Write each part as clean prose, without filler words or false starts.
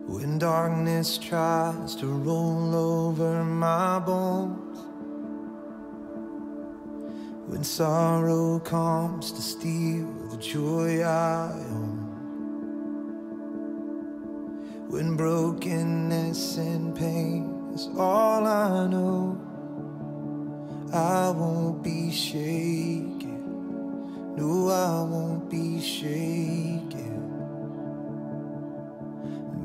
When darkness tries to roll over my bones, when sorrow comes to steal the joy I own, when brokenness and pain is all I know, I won't be shaken. No, I won't be shaken.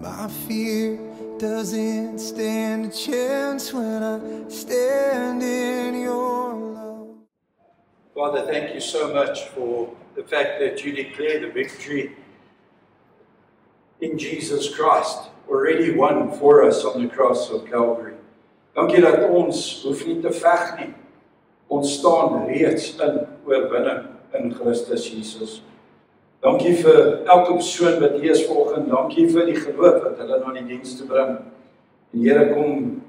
My fear doesn't stand a chance when I stand in your love. Father, thank you so much for the fact that you declare the victory in Jesus Christ, already won for us on the cross of Calvary. Dankie dat ons hoef nie te veg nie. Ons staan reeds in oorwinning in Christus Jesus. Dankie vir elke persoon wat hier is vanoggend. Dankie vir die geloof wat hulle na die diens te bring. En Here, kom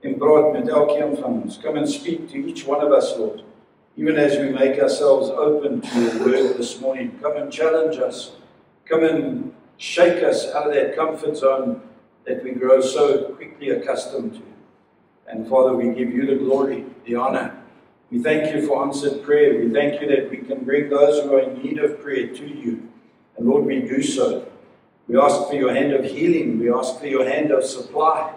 en praat met elkeen van ons. Come and speak to each one of us, Lord. Even as we make ourselves open to your word this morning. Come and challenge us. Come and shake us out of that comfort zone that we grow so quickly accustomed to. And Father, we give you the glory, the honor. We thank you for answered prayer. We thank you that we can bring those who are in need of prayer to you. And Lord, we do so. We ask for your hand of healing. We ask for your hand of supply,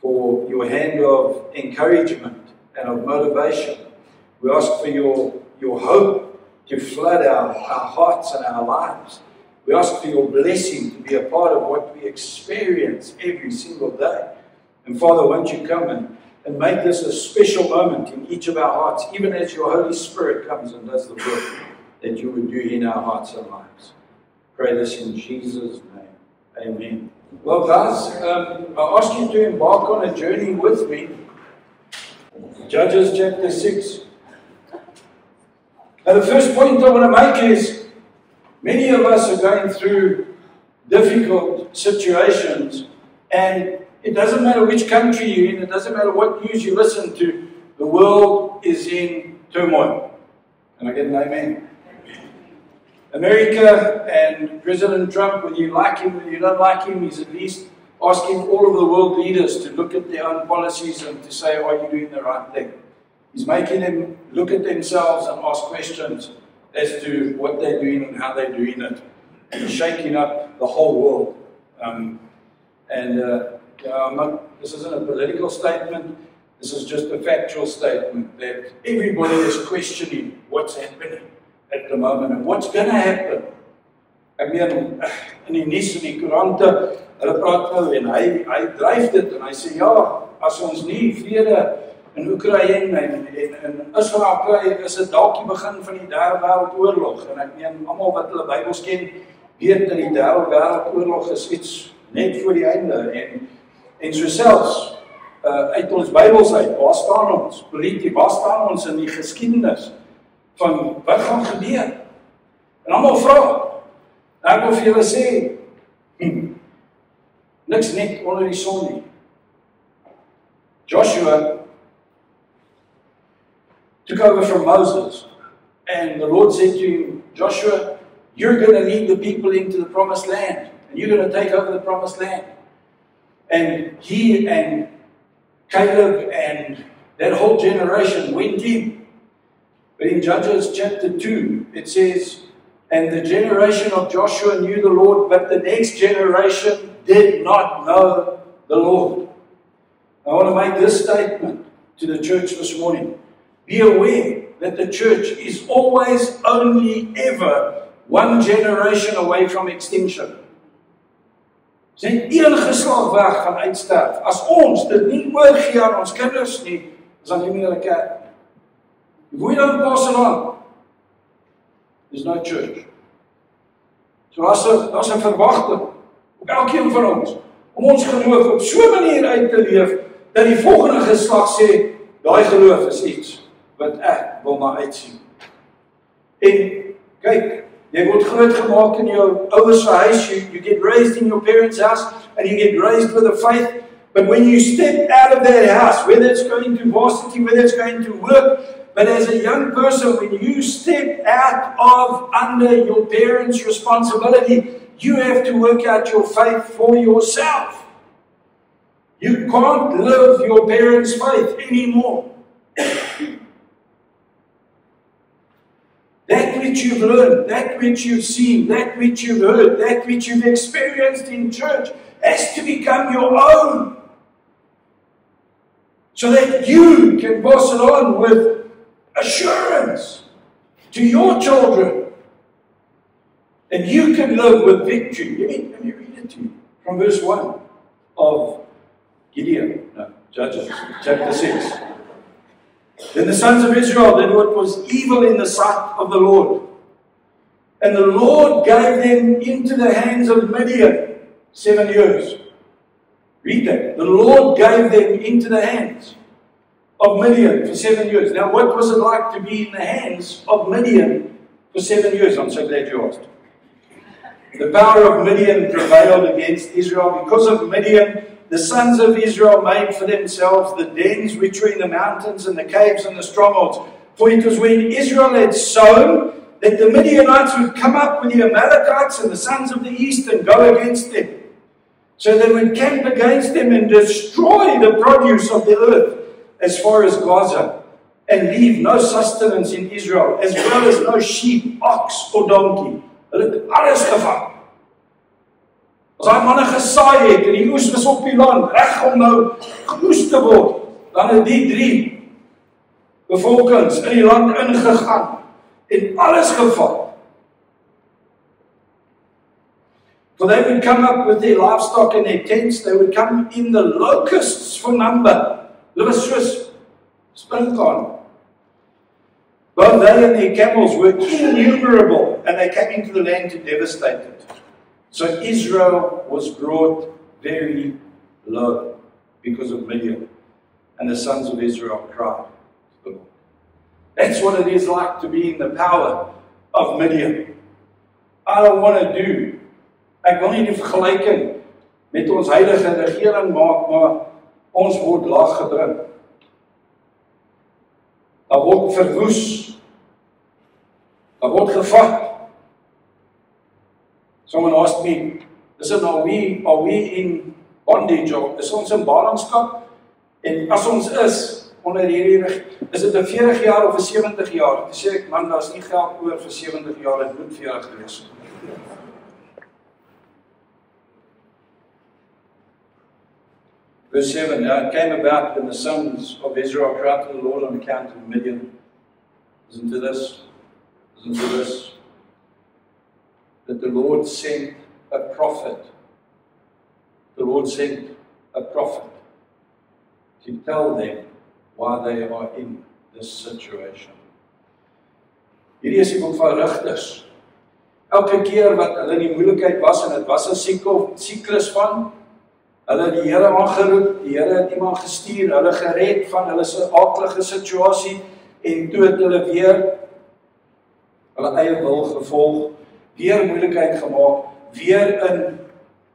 for your hand of encouragement and of motivation. We ask for your hope to flood our hearts and our lives. We ask for your blessing to be a part of what we experience every single day. And Father, won't you come and make this a special moment in each of our hearts, even as your Holy Spirit comes and does the work that you would do in our hearts and lives. Pray this in Jesus' name. Amen. Well, guys, I ask you to embark on a journey with me. Judges chapter 6. Now, the first point I want to make is many of us are going through difficult situations, and it doesn't matter which country you're in, it doesn't matter what news you listen to, the world is in turmoil. Can I get an amen? America and President Trump, whether you like him, whether you don't like him, he's at least asking all of the world leaders to look at their own policies and to say, are you doing the right thing? He's making them look at themselves and ask questions as to what they're doing and how they're doing it. And he's shaking up the whole world. This isn't a political statement. This is just a factual statement that everybody is questioning what's happening at the moment and what's going to happen. Ek meen, in die nuus en die koerante, hulle praat nou en hy dryf dit en hy sê ja, as ons nie vrede in Oekraïne en Israel kry, is dit dalk die begin van die derde wêreldoorlog. En ek meen, almal wat hulle Bybels ken, weet dat die derde wêreldoorlog is iets net voor die einde. En so selfs uit ons Bybels uit, waar staan ons polities, waar staan ons in die geskiedenis van wat gaan gebeur? En almal vra. Ek wil vir julle sê, niks net onder die son nie. Joshua took over from Moses, and the Lord said to him, Joshua, you're going to lead the people into the promised land, and you're going to take over the promised land. And he and Caleb and that whole generation went in. But in Judges chapter 2, it says, and the generation of Joshua knew the Lord, but the next generation did not know the Lord. I want to make this statement to the church this morning. Be aware that the church is always only ever one generation away from extinction. Sy een geslag weg gaan uitsterf. As ons dit nie oorgee aan ons kinders nie, is dan nie meer 'n kerk. If we don't pass it on, there's no church. So daar's 'n verwagting op elkeen van ons om ons geloof op so 'n manier uit te leef dat die volgende geslag sê, daai geloof is iets wat ek wil maar uitsien. En kyk, jy word groot gemaak in jou ouers se huis, you get raised in your parents' house, and you get raised with a faith, but when you step out of that house, whether it's going to varsity, whether it's going to work, but as a young person, when you step out of under your parents' responsibility, you have to work out your faith for yourself. You can't live your parents' faith anymore. That which you've learned, that which you've seen, that which you've heard, that which you've experienced in church has to become your own. So that you can pass it on with assurance to your children. And you can live with victory. Let me read it to you from verse 1 of Gideon. No, Judges, chapter 6. Then the sons of Israel did what was evil in the sight of the Lord. And the Lord gave them into the hands of Midian 7 years. Read that. The Lord gave them into the hands of Midian for 7 years. Now, what was it like to be in the hands of Midian for 7 years? I'm so glad you asked. The power of Midian prevailed against Israel. Because of Midian, the sons of Israel made for themselves the dens which were in the mountains and the caves and the strongholds. For it was when Israel had sown that the Midianites would come up with the Amalekites and the sons of the east and go against them. So they would camp against them and destroy the produce of the earth as far as Gaza, and leave no sustenance in Israel, as well as no sheep, ox or donkey. Hulle het alles gevang. As hy manne gesaai het en die oes was op die land, reg om nou geoes te word, dan het die 3 bevolkings in die land ingegaan en alles gevat. For they would come up with their livestock and their tents, they would come in the locusts for number. Hulle was soos spinkaan. Both they and their camels were innumerable, and they came into the land to devastate it. So Israel was brought very low because of Midian, and the sons of Israel cried to the Lord. That's what it is like to be in the power of Midian. I don't want to do. Ek wil nie die vergelyking met ons huidige regering maak, maar ons word laag gebring. Daar word verwoes. Daar word gevat. Someone asked me, listen, are we in bondage, or is ons in ballingskap? En as ons is, onder hierdie regering, is dit 'n 40 jaar of 'n 70 jaar? Toe sê ek, man, daar's nie geld oor vir 70 jaar, dit moet 40 wees. Verse 7, now it came about when the sons of Israel cried to the Lord on account of Midian. Listen to this, that the Lord sent a prophet. The Lord sent a prophet to tell them why they are in this situation. Hierdie is die boek van Rigters. Elke keer wat hulle in die moeilikheid was, en dit was 'n siklus van, hulle het die Here aangeroep, die Here het iemand gestuur, hulle gered van hulle se aaklige situasie, en toe het hulle weer hulle eie wil gevolg, weer moeilikheid gemaak, weer in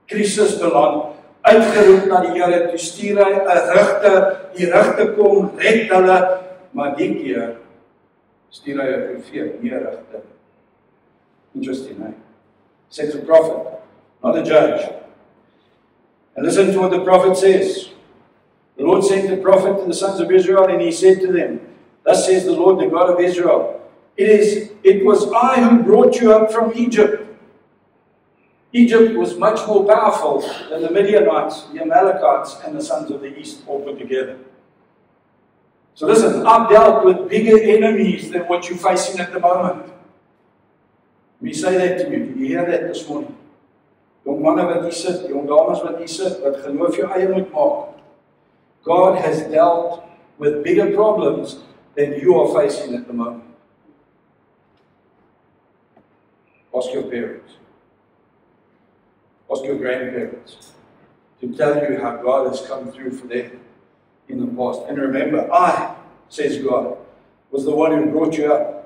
krisis beland, uitgeroep na die Here, toe stuur hy 'n rigter, die rigter kom, red hulle, maar die keer stuur hy 'n profeet, nie 'n rigter. Interesting, right? Sends a prophet, not a judge. And listen to what the prophet says. The Lord sent a prophet to the sons of Israel, and he said to them, thus says the Lord, the God of Israel, it was I who brought you up from Egypt. Egypt was much more powerful than the Midianites, the Amalekites, and the sons of the east all put together. So listen, I've dealt with bigger enemies than what you're facing at the moment. Let me say that to you. Did you hear that this morning? Jong manne wat hier sit, jong dames wat hier sit, wat geloof jou eie moet maak. God has dealt with bigger problems than you are facing at the moment. Ask your parents. Ask your grandparents to tell you how God has come through for them in the past. And remember, I, says God, was the one who brought you up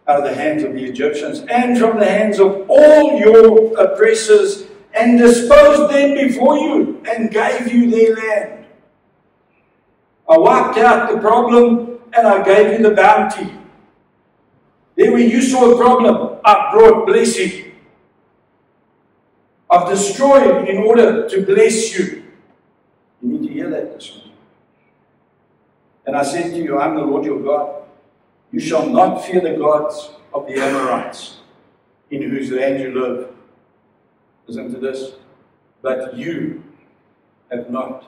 out of the hands of the Egyptians and from the hands of all your oppressors, and disposed them before you and gave you their land. I wiped out the problem and I gave you the bounty. Then when you saw a problem, I brought blessing. I've destroyed in order to bless you. You need to hear that this morning. And I said to you, I'm the Lord your God. You shall not fear the gods of the Amorites, in whose land you live. Listen to this. But you have not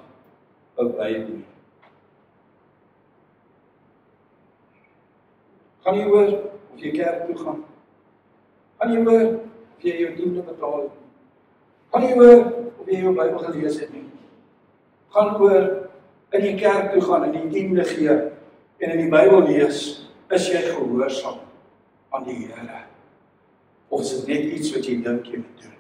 obeyed me. Gaan jy hoor of jy kerk toe gaan? Gaan jy hoor of jy jou diende betaal het nie? Gaan jy hoor of jy jou Bybel gelees het nie? Gaan hoor in die kerk toe gaan en die diende gee en in die Bybel lees, is jy gehoorsaam aan die Here? Of is dit net iets wat jy dink jy moet doen?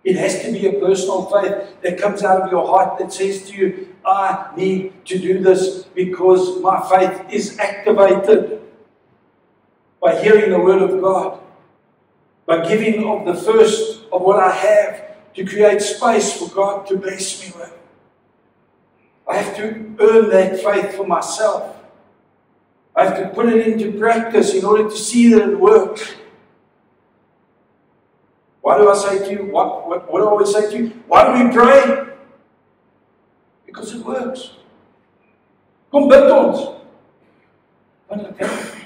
It has to be a personal faith that comes out of your heart that says to you, I need to do this because my faith is activated by hearing the word of God, by giving of the first of what I have to create space for God to bless me with. I have to earn that faith for myself. I have to put it into practice in order to see that it works. Why do I say to you, what do I always say to you? Why do we pray? Because it works. Kom bid ons. Want dit help.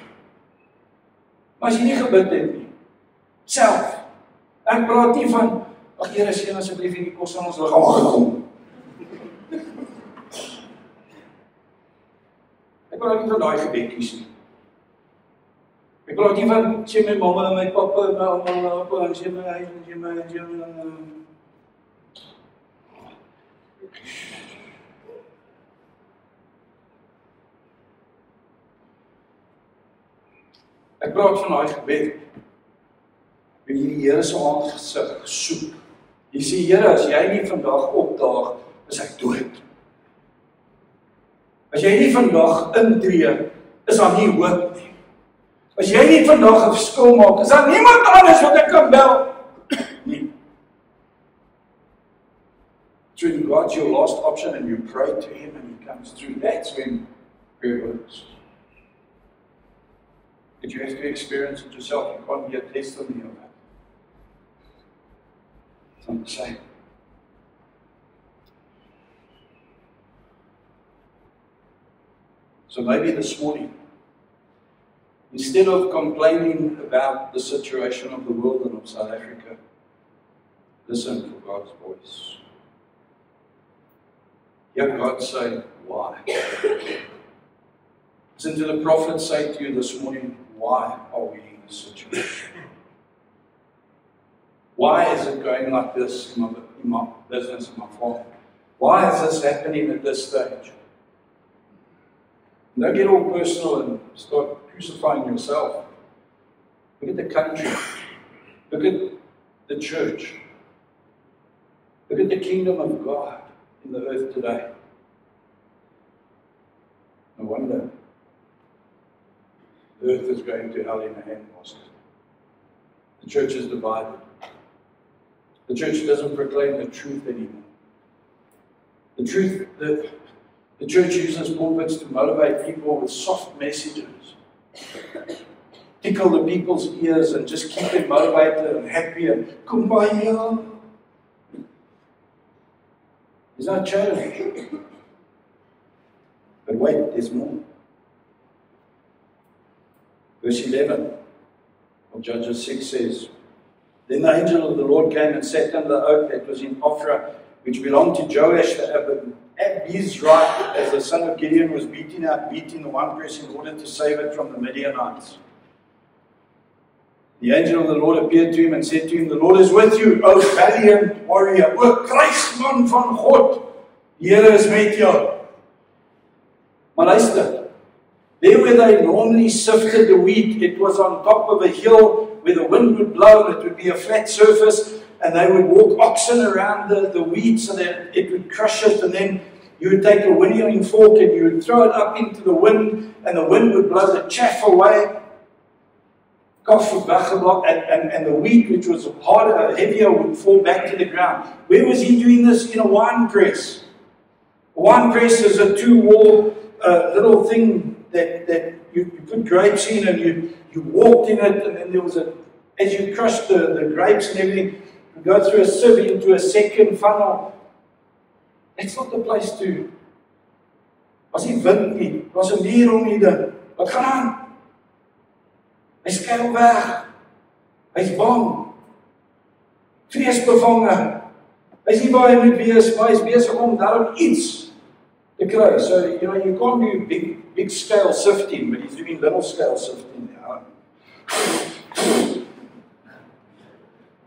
Maar as jy nie gebid het nie, self. Ek praat nie van, ag Here, seën asseblief hierdie kos aan ons liggaam gekom. Ek praat nie van daai gebedjies nie. Ek praat nie van, sê my mamma en my pappa en my ouma en oupa en sê my huis en sê my Ek praat van daai gebed. Wanneer jy die Here se aangesig soek. Jy sê, Here, as jy nie vandag opdaag, is ek dood. As jy nie vandag intree, is daar nie hoop nie. As jy nie vandag 'n verskil maak, is daar niemand anders wat ek kan bel nie. So when God's your last option and you pray to Him and He comes through, that's when prayer works. But you have to experience it yourself. You can't be a testimony of that. It's not the same. So maybe this morning, instead of complaining about the situation of the world and of South Africa, listen for God's voice. Hear God say, why? Listen to the prophet say to you this morning, why are we in this situation? Why is it going like this in my business, in my farm? Why is this happening at this stage? Don't get all personal and start crucifying yourself. Look at the country. Look at the church. Look at the kingdom of God in the earth today. No wonder the earth is going to hell in a handbasket. The church is divided. The church doesn't proclaim the truth anymore. The church uses pulpits to motivate people with soft messages. Tickle the people's ears and just keep them motivated and happy and come by here. There's no change. But wait, there's more. Verse 11 of Judges 6 says, Then the angel of the Lord came and sat under the oak that was in Ophrah, which belonged to Joash the Abizrite, as the son of Gideon was beating the winepress in order to save it from the Midianites. The angel of the Lord appeared to him and said to him, The Lord is with you, O valiant warrior, O kruisman van God. Die Here is met jou. Maar luister, there where they normally sifted the wheat, it was on top of a hill where the wind would blow and it would be a flat surface, and they would walk oxen around the wheat so that it would crush it, and then you would take a winnowing fork and you would throw it up into the wind, and the wind would blow the chaff away. And the wheat, which was harder, heavier, would fall back to the ground. Where was he doing this? In a wine press. A wine press is a two-wall little thing that you put grapes in, and you walked in it, and then there was as you crushed the grapes and everything, and go through a sieve into a second funnel. That's not the place to. Was nie wind nie, was 'n muur om die ding. Wat gaan aan? Hy skuil weg. Hy's bang. Vreesbevange. Hy's nie waar hy moet wees, maar hy's besig om daarom iets te kry. So, you can't do big scale sifting, but he's doing little scale sifting now.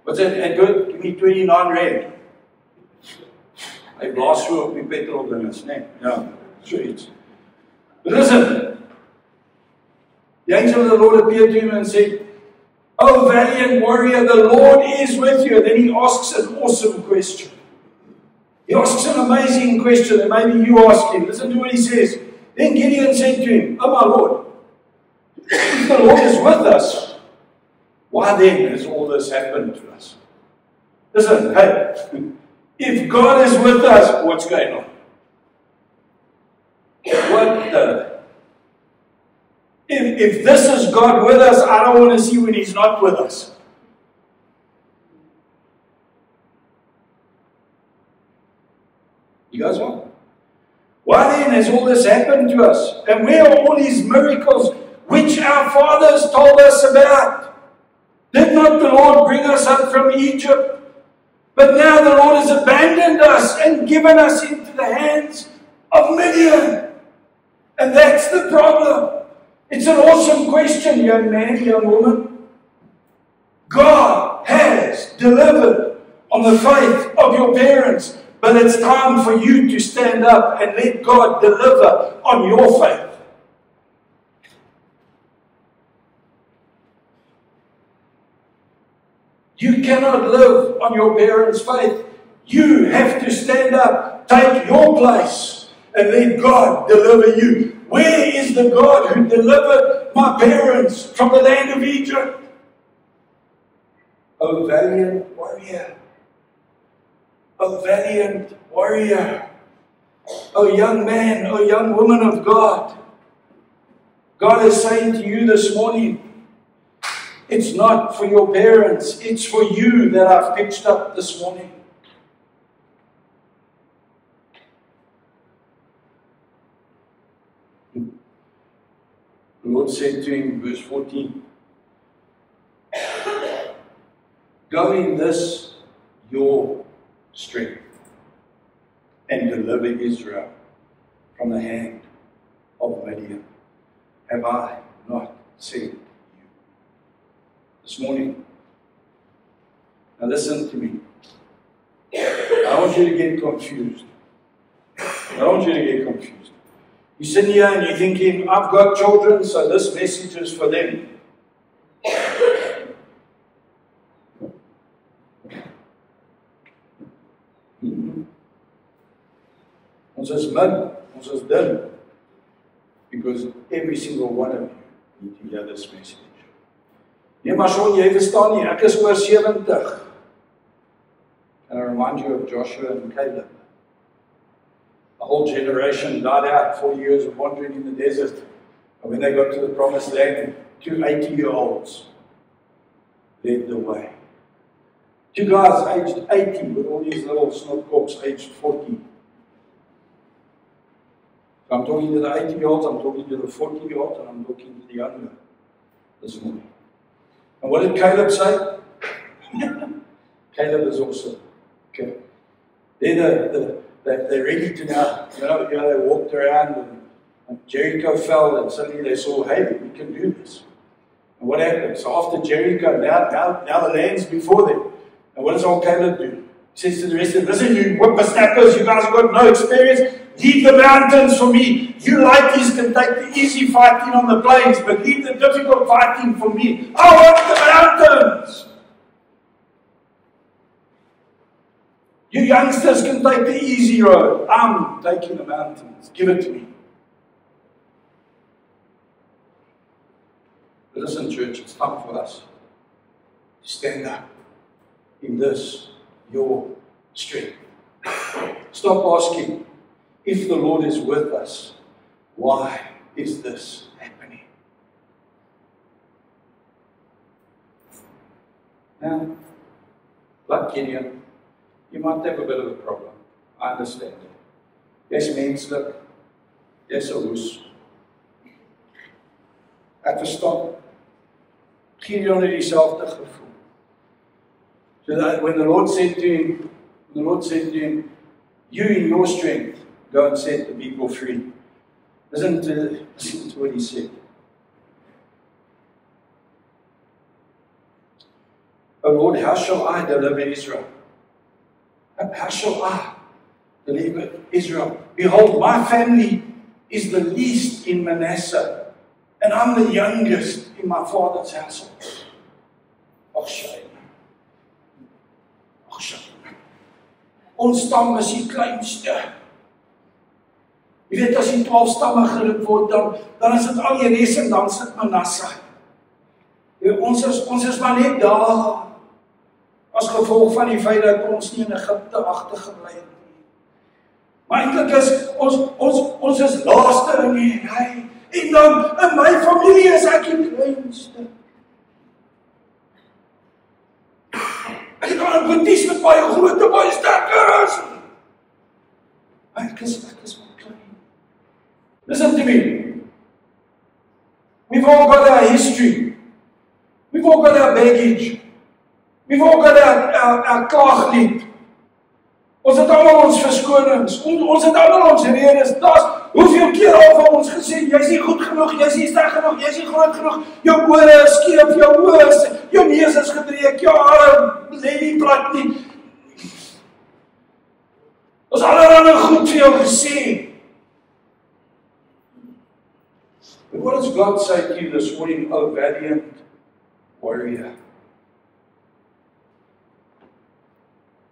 What's that? And good, give me 29 rand. Hy blaas so op die petrol dinges, né? Ja, so iets. But listen, the angel of the Lord appeared to him and said, "Oh, valiant warrior, the Lord is with you." And then he asks an awesome question. He asks an amazing question, and maybe you ask him. Listen to what he says. Then Gideon said to him, "Oh, my Lord, if the Lord is with us, why then has all this happened to us?" Listen, hey, if God is with us, what's going on? What the? If this is God with us, I don't want to see when He's not with us. You guys want? Why then has all this happened to us? And where are all these miracles which our fathers told us about? Did not the Lord bring us up from Egypt? But now the Lord has abandoned us and given us into the hands of Midian. And that's the problem. It's an awesome question, young man, young woman. God has delivered on the faith of your parents, but it's time for you to stand up and let God deliver on your faith. You cannot live on your parents' faith. You have to stand up, take your place, and let God deliver you. Where is the God who delivered my parents from the land of Egypt? O valiant warrior. O valiant warrior. O young man, O young woman of God. God is saying to you this morning, it's not for your parents, it's for you that I've pitched up this morning. The Lord said to him, verse 14, "Go in this your strength and deliver Israel from the hand of Midian. Have I not said you?" This morning, now listen to me. I don't want you to get confused. I don't want you to get confused. You're sitting here and you're thinking, I've got children, so this message is for them. Ons is min, ons is dun. Because every single one of you need to hear this message. Nee, maar Sean, jy verstaan nie, ek is oor 70. And I remind you of Joshua and Caleb. A whole generation died out, 4 years of wandering in the desert. And when they got to the promised land, 2 80-year-olds led the way. 2 guys aged 80 with all these little snotcocks aged 40. So I'm talking to the 80-year-olds, I'm talking to the 40-year-olds, and I'm talking to the younger this morning. And what did Caleb say? Caleb is awesome. Okay. They're ready to now, they walked around and Jericho fell, and suddenly they saw, hey, we can do this. And what happened? So after Jericho, now the land's before them. And what does old Caleb do? He says to the rest of them, listen, you whippersnappers, you guys have got no experience. Leave the mountains for me. You ladies can take the easy fighting on the plains, but leave the difficult fighting for me. I want the mountains. You youngsters can take the easy road. I'm taking the mountains. Give it to me. But listen, church, it's time for us to stand up in this, your strength. Stop asking, if the Lord is with us, why is this happening? Now, like Gideon, you might have a bit of a problem. I understand it. Jy's menslik. Jy's 'n hoes. Ek verstaan. Gideon het dieselfde gevoel. So that when the Lord said to him, you in your strength, go and set the people free. Listen to what he said. Oh Lord, how shall I deliver Israel? How shall I deliver Israel? Behold, my family is the least in Manasseh, and I'm the youngest in my father's household. Ag shame. Ag shame. Ons stam is die kleinste. Jy weet, as die 12 stamme geroep word, dan is dit al die res en dan sit Manasseh. Ons is maar net daar, as gevolg van die feit dat ons nie in Egipte agtergebly het nie. Maar eintlik is ons is laaste in die ry. En dan in my familie is ek die kleinste. Ek het al 'n boeties met baie groot en baie sterker is. Ek is maar klein. Listen to me. We've all got our history. We've all got our baggage. We've all got our klaaglied. Ons het allemaal ons verskonings. Ons het allemaal ons redes. Hoeveel keer al van ons gesê, jy is nie goed genoeg, jy is nie sterk genoeg, jy is nie groot genoeg, jou ore is skeef, jou oë is, jou neus is gedreek, jou hare lê nie plat nie. Ons allerhande goed vir jou gesê. But what does God say to you this morning, O valiant warrior?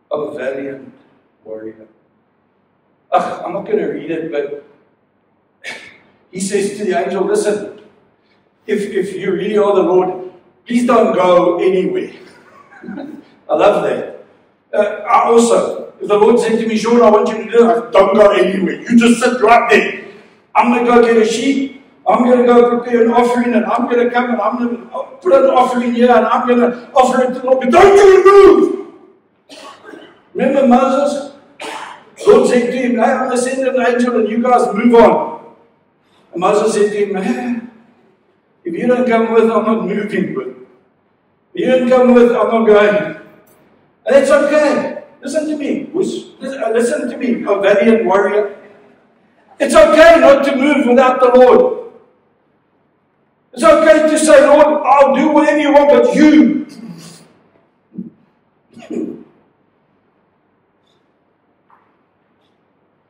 O valiant warrior. I'm not going to read it, but he says to the angel, listen, if you really are the Lord, please don't go anywhere. I love that. I also, if the Lord said to me, Sean, I want you to do it, don't go anywhere. You just sit right there. I'm going to go get a sheep. I'm going to go prepare an offering, and I'm going to come and I'm going to put an offering here, and I'm going to offer it to the Lord. But don't you move! Remember Moses? God said to him, hey, I'm going to send an angel and you guys move on. And Moses said to him, hey, if you don't come with, I'm not moving with. If you don't come with, I'm not going. And that's okay. Listen to me. Listen to me, a valiant warrior. It's okay not to move without the Lord. It's okay to say, Lord, I'll do whatever you want, but you.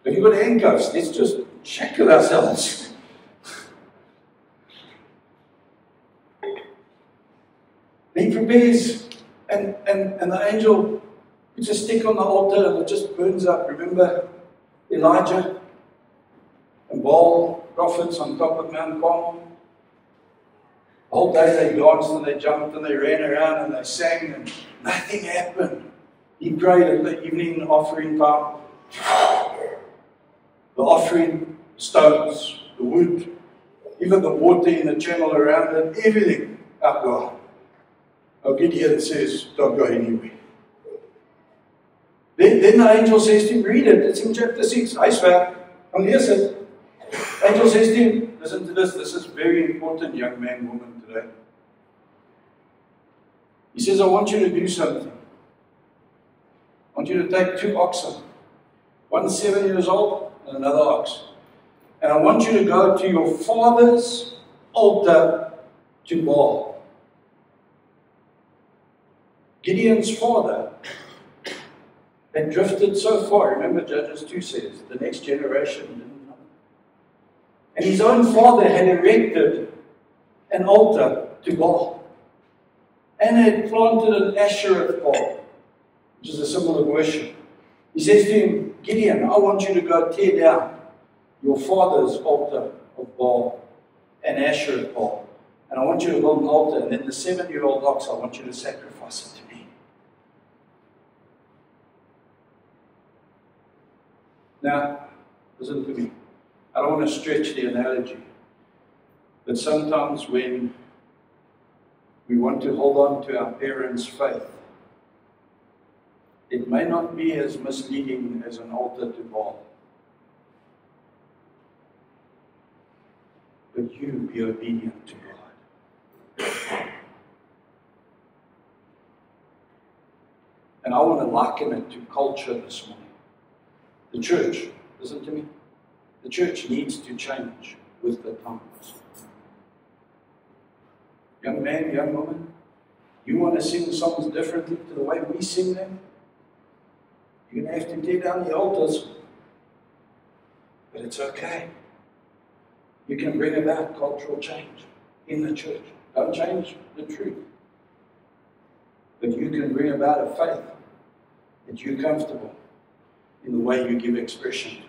If you've got handcuffs, let's just shackle ourselves. He prepares, and the angel puts a stick on the altar and it just burns up. Remember Elijah and Baal prophets on top of Mount Carmel? The whole day they danced and they jumped and they ran around and they sang and nothing happened. He prayed at the evening offering time. The offering, the stones, the wood, even the water in the channel around it, everything outgone. Gideon says, don't go anywhere. Then the angel says to him, read it, it's in chapter 6, I swear, I'm lees it. The angel says to him, listen to this is very important, young man, woman today. He says, I want you to do something. I want you to take 2 oxen, one 7 years old, and another ox. And I want you to go to your father's altar to Baal. Gideon's father had drifted so far. Remember Judges 2 says, the next generation didn't know. And his own father had erected an altar to Baal. And had planted an Asherah pole, which is a symbol of worship. He says to him, Gideon, I want you to go tear down your father's altar of Baal and Asherah pole. And I want you to build an altar, and then the 7-year-old ox, I want you to sacrifice it to me. Now, listen to me. I don't want to stretch the analogy. But sometimes when we want to hold on to our parents' faith, It may not be as misleading as an altar to Baal. But you be obedient to God. And I want to liken it to culture this morning. The church, listen to me, the church needs to change with the times. Young man, young woman, you want to sing songs differently to the way we sing them? You're going to have to tear down the altars. But it's okay. You can bring about cultural change in the church. Don't change the truth. But you can bring about a faith that you're comfortable in the way you give expression to it.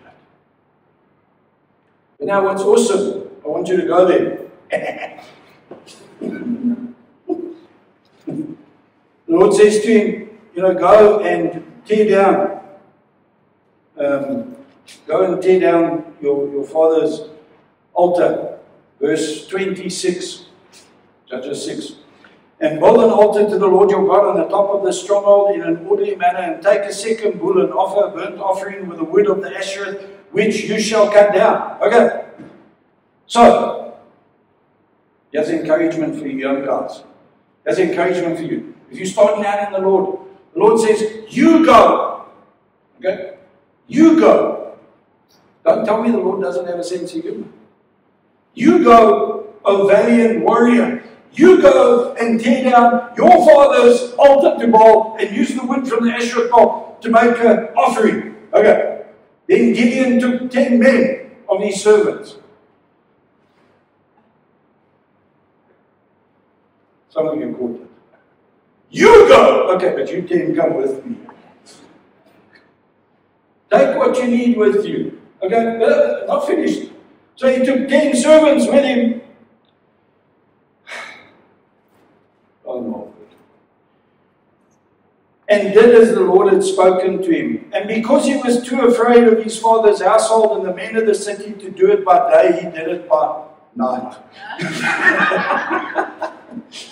But now what's awesome, I want you to go there. The Lord says to him, go and tear down. Go and tear down your father's altar. Verse 26, Judges 6. And build an altar to the Lord your God on the top of the stronghold in an orderly manner, and take a second bull and offer a burnt offering with the wood of the Asherah, which you shall cut down. Okay. So, here's encouragement for you young guys. Here's encouragement for you. If you're starting out in the Lord says, you go. Okay? You go. Don't tell me the Lord doesn't have a sense of humor. You go, O valiant warrior. You go and tear down your father's altar to Baal and use the wood from the Asherah pole to make an offering. Okay. Then Gideon took 10 men of his servants. Some of you caught it. You go! Okay, but you 10 come with me. Take what you need with you. Okay, not finished. So he took 10 servants with him. Oh no. And did as the Lord had spoken to him. And because he was too afraid of his father's household and the men of the city to do it by day, he did it by night.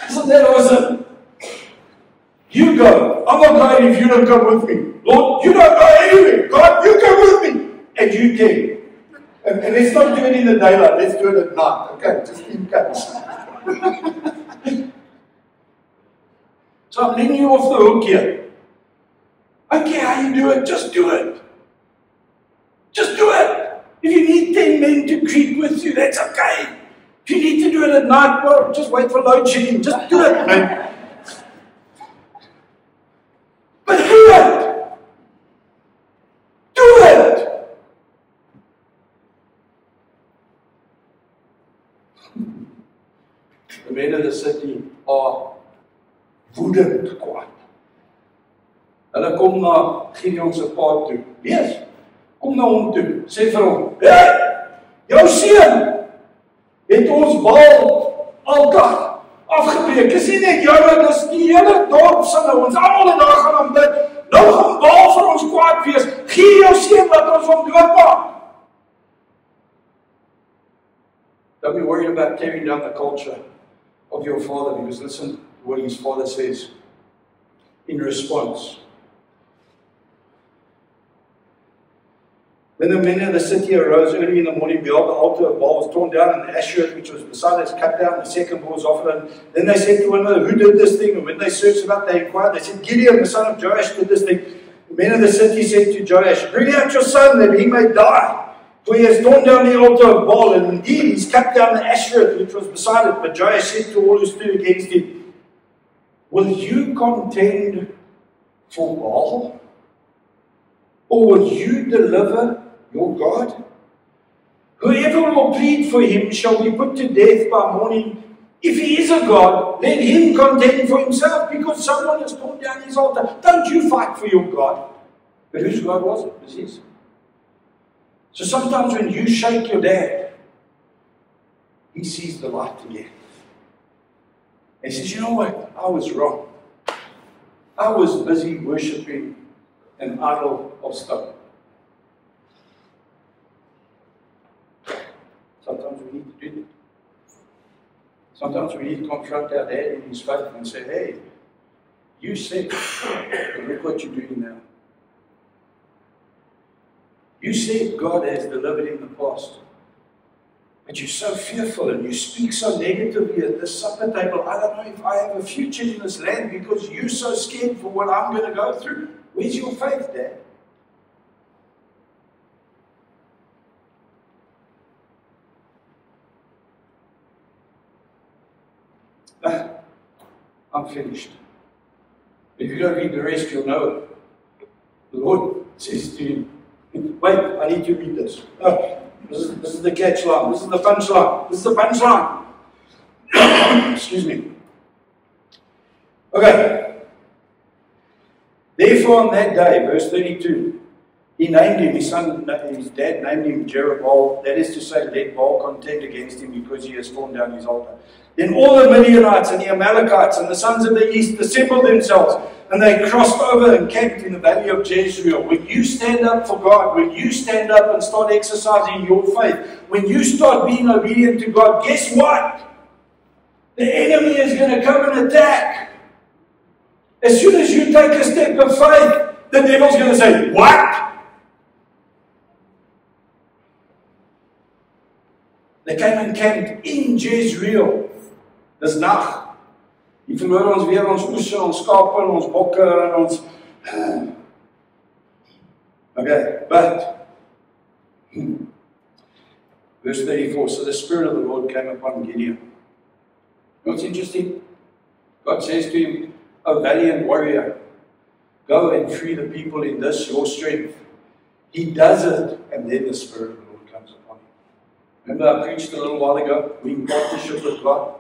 Isn't that awesome? You go. I'm not going if you don't come with me. Lord, you don't go anywhere. God, you come with me. And you can. And let's not do it in the daylight. Let's do it at night. Okay, just in case. So I'm letting you off the hook here. I don't care how you do it, just do it. Just do it. If you need 10 men to creep with you, that's okay. If you need to do it at night, well, just wait for load shedding. Just do it, man. But do it. Do it. The men of the city are woedend kwaad. Hulle kom na Gideon se pa toe. Lees. Kom na hom toe. Sê vir hom, "Hey, jou seun het ons Baal altaar afgebreek. Is nie net jou, dis die hele dorp se nou. Ons almal het daar gaan aanbid. Nou gaan Baal vir ons kwaad wees. Gee jou seun dat ons hom doodmaak." Don't be worried about tearing down the culture of your father, because listen to what his father says in response. When the men of the city arose early in the morning, behold, the altar of Baal was torn down, and the Asherah which was beside it was cut down, the second bull was offered. And then they said to one another, "Who did this thing?" And when they searched it up, they inquired. They said, "Gideon, the son of Joash, did this thing." The men of the city said to Joash, "Bring out your son that he may die. For he has torn down the altar of Baal, and indeed he's cut down the Asherah which was beside it." But Joash said to all who stood against him, "Will you contend for Baal? Or will you deliver your God? Whoever will plead for him shall be put to death by morning. If he is a God, let him contend for himself, because someone has torn down his altar. Don't you fight for your God." But whose God was it? It was his. So sometimes when you shake your dad, he sees the light again. And he says, "You know what? I was wrong. I was busy worshipping an idol of stone." Sometimes we need to do that. Sometimes we need to confront our dad in his faith and say, "Hey, you said, but look what you're doing now." You said God has delivered in the past. But you're so fearful and you speak so negatively at this supper table. I don't know if I have a future in this land because you're so scared for what I'm going to go through. Where's your faith, Dad? I'm finished. If you don't read the rest, you'll know it. The Lord says to him, wait, I need to read this. Oh, this is the catch line. This is the punchline. This is the punchline. Excuse me. Okay. Therefore on that day, verse 32, he named him, his dad named him Jerubbaal, that is to say, let Baal contend against him because he has torn down his altar. Then all the Midianites and the Amalekites and the sons of the east assembled themselves, and they crossed over and camped in the valley of Jezreel. When you stand up for God, when you stand up and start exercising your faith, when you start being obedient to God, guess what? The enemy is going to come and attack. As soon as you take a step of faith, the devil's going to say, what? They came and camped in Jezreel. Dis nag. Die verloor ons weer ons oese, ons skape en ons bokke en ons... Okay, but... Verse 34, so the Spirit of the Lord came upon Gideon. You know what's interesting? God says to him, O valiant warrior, go and free the people in this, your strength. He does it, and then the Spirit of the Lord comes upon him. Remember I preached a little while ago, we in partnership with God.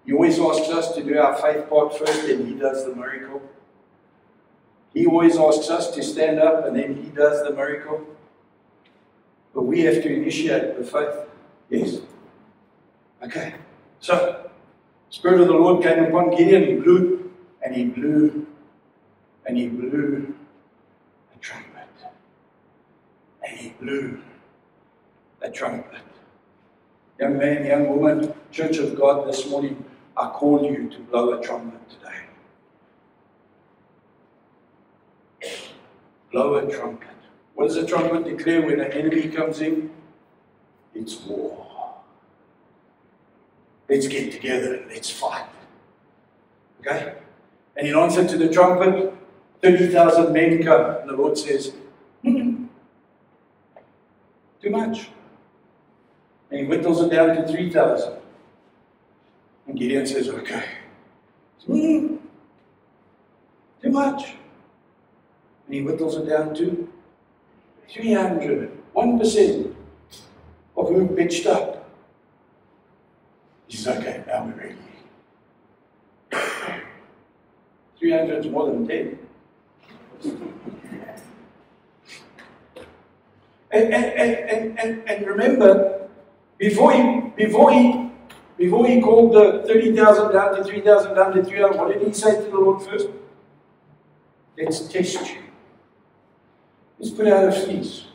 He always asks us to do our faith part first, and He does the miracle. He always asks us to stand up, and then He does the miracle. But we have to initiate the faith. Yes. Okay. So, Spirit of the Lord came upon Gideon, he blew, and he blew, and he blew a trumpet. And he blew a trumpet. Young man, young woman, Church of God, this morning, I call you to blow a trumpet today. Blow a trumpet. What does a trumpet declare when an enemy comes in? It's war. Let's get together and let's fight. Okay? And in answer to the trumpet, 30,000 men come. And the Lord says, too much. And He whittles it down to 3,000. And Gideon says, okay. Too much. And he whittles it down to 300. 1% of whom pitched up. He says, okay, now we're ready. 300 is more than 10. And remember, before he called the 30,000 down to 3,000, down to 3,000, what did he say to the Lord first? Let's test you. Let's put out a fleece.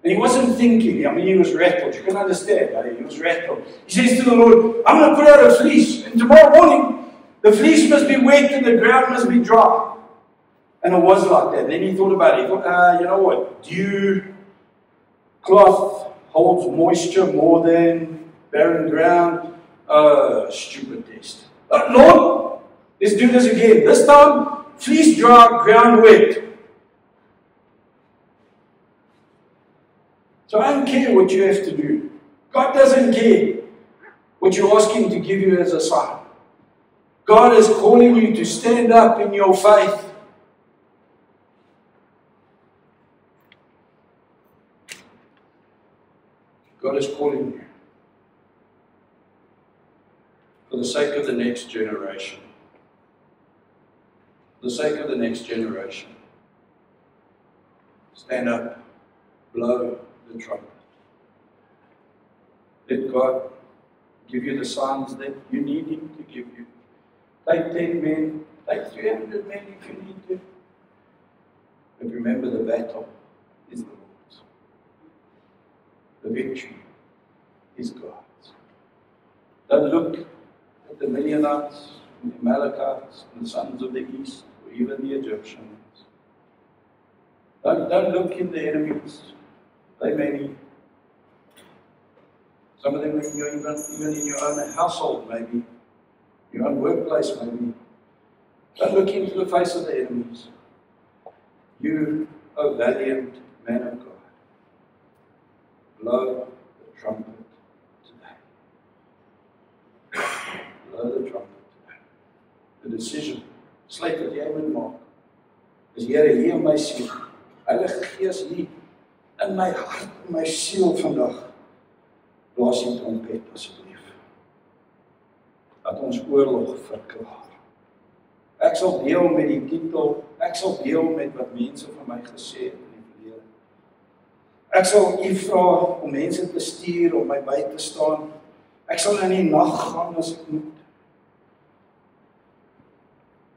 And he wasn't thinking, I mean, he was rattled. You can understand, right? He was rattled. He says to the Lord, I'm going to put out a fleece, and tomorrow morning, the fleece must be wet and the ground must be dry. And it was like that. Then he thought about it. He thought, you know what? Dew cloth holds moisture more than barren ground. Stupid test. But Lord, let's do this again. This time, fleece dry, ground wet. So I don't care what you have to do. God doesn't care what you ask Him to give you as a sign. God is calling you to stand up in your faith. God is calling you for the sake of the next generation. For the sake of the next generation. Stand up, blow the trumpet. Let God give you the signs that you need Him to give you. Take 10 men, take 300 men if you need to. But remember, the battle is the Lord's. The victory is God's. Don't look at the Midianites, and the Amalekites, and the sons of the east, or even the Egyptians. Don't look in the enemy's They may be, some of them even in your own household, maybe, your own workplace, maybe. Don't look into the face of the enemies. You, O valiant man of God, blow the trumpet today. Blow the trumpet today. The decision, besluit wat jy moet maak, is Here, hier in my siel, Heilige Gees hier, in my hart, in my siel vandag, blaas die trompet asseblief. Dat ons oorlog verklaar. Ek sal deel met die titel, ek sal deel met wat mense van my gesê het in die verlede. Ek sal u vra om mense te stuur, om my by te staan. Ek sal in die nag gaan as ek moet.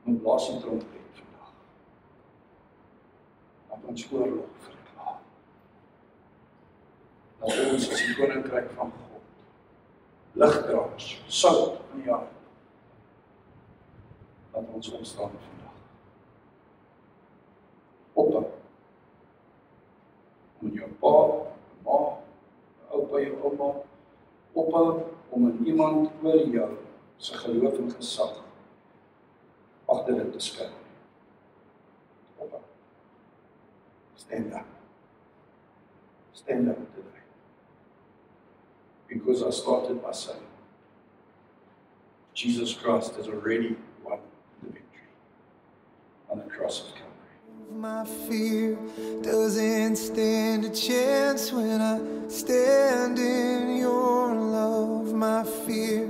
En blaas die trompet vandag. Dat ons oorlog verklaar. Dat ons as die koninkryk van God, ligdraers, sout in die aarde, dat ons ontstaan vandag. Ophou. Om in jou pa, ma, oupa, jou ouma, ophou om in iemand oor jou se geloof en gesag agter dit te skuil. Ophou. Stand up. Stand up today. Because I started by saying, Jesus Christ has already won the victory on the cross of Calvary. My fear doesn't stand a chance when I stand in your love. My fear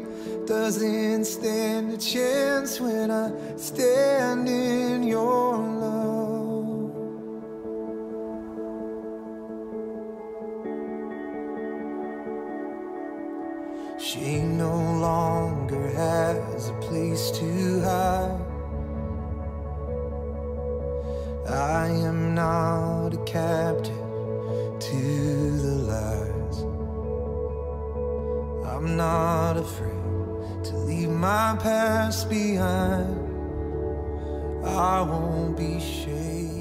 doesn't stand a chance when I stand in your love. She no longer has a place to hide. I am not a captive to the lies. I'm not afraid to leave my past behind. I won't be shaken.